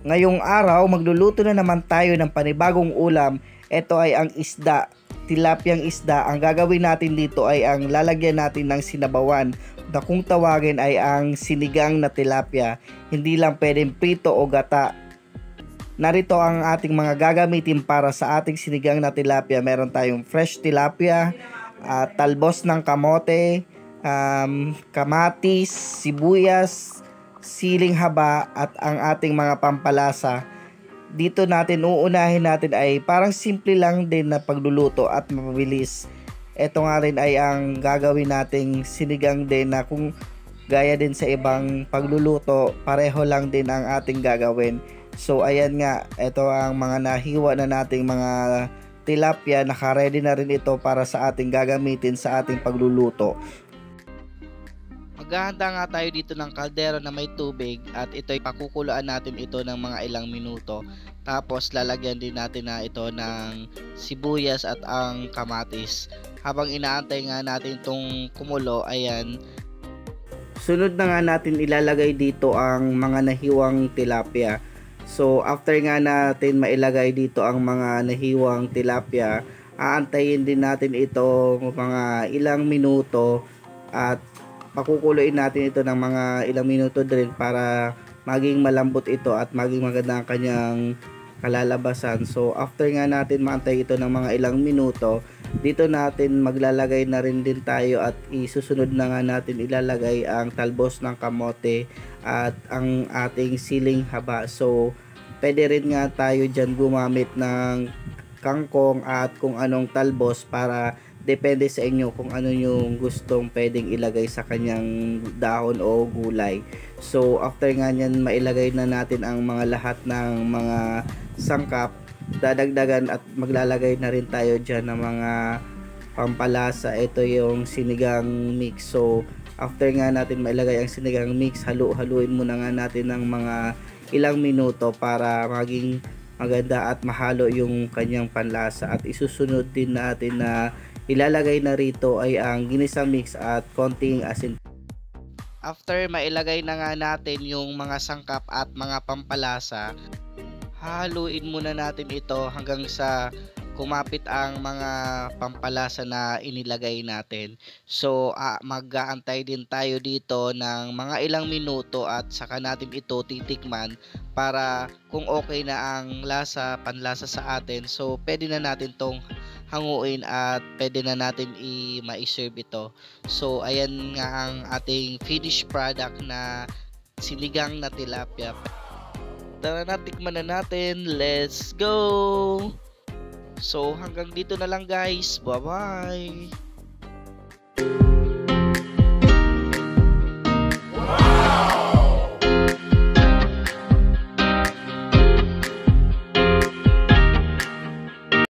Ngayong araw, magluluto na naman tayo ng panibagong ulam. Ito ay ang isda, tilapyang isda. Ang gagawin natin dito ay ang lalagyan natin ng sinabawan na kung tawagin ay ang sinigang na tilapia. Hindi lang pwedeng prito o gata. Narito ang ating mga gagamitin para sa ating sinigang na tilapia. Meron tayong fresh tilapia, talbos ng kamote, kamatis, sibuyas, siling haba at ang ating mga pampalasa. Dito natin uunahin natin ay parang simple lang din na pagluluto at mabilis. Ito nga rin ay ang gagawin nating sinigang din na kung gaya din sa ibang pagluluto, pareho lang din ang ating gagawin. So ayan nga, ito ang mga nahiwa na nating mga tilapia. Naka-ready na rin ito para sa ating gagamitin sa ating pagluluto. Maghahanda nga tayo dito ng kaldero na may tubig at ito'y pakukuluan natin ito ng mga ilang minuto. Tapos lalagyan din natin na ito ng sibuyas at ang kamatis. Habang inaantay nga natin itong kumulo, ayan. Sunod na nga natin ilalagay dito ang mga nahiwang tilapia. So after nga natin mailagay dito ang mga nahiwang tilapia, aantayin din natin ito mga ilang minuto at pakukuluin natin ito ng mga ilang minuto din para maging malambot ito at maging maganda ang kanyang kalalabasan. So after nga natin maantay ito ng mga ilang minuto, dito natin maglalagay na rin din tayo at isusunod na nga natin ilalagay ang talbos ng kamote at ang ating siling haba. So pwede rin nga tayo dyan gumamit ng kangkong at kung anong talbos para depende sa inyo kung ano yung gustong pwedeng ilagay sa kanyang dahon o gulay. So after nga nyan mailagay na natin ang mga lahat ng mga sangkap, dadagdagan at maglalagay na rin tayo dyan ng mga pampalasa. Ito yung sinigang mix. So after nga natin mailagay ang sinigang mix, haluin muna nga natin ng mga ilang minuto para maging maganda at mahalo yung kanyang panlasa. At isusunod din natin na ilalagay na rito ay ang ginisa mix at konting asin. After mailagay na nga natin yung mga sangkap at mga pampalasa, haluin muna natin ito hanggang sa kumapit ang mga pampalasa na inilagay natin. So mag-aantay din tayo dito ng mga ilang minuto at saka natin ito titikman para kung okay na ang panlasa sa atin. So pwede na natin tong hanguin at pwede na natin i-serve ito. So ayan nga ang ating finished product na sinigang na tilapia. Tara na, tikman na natin. Let's go! So hanggang dito na lang guys. Bye bye!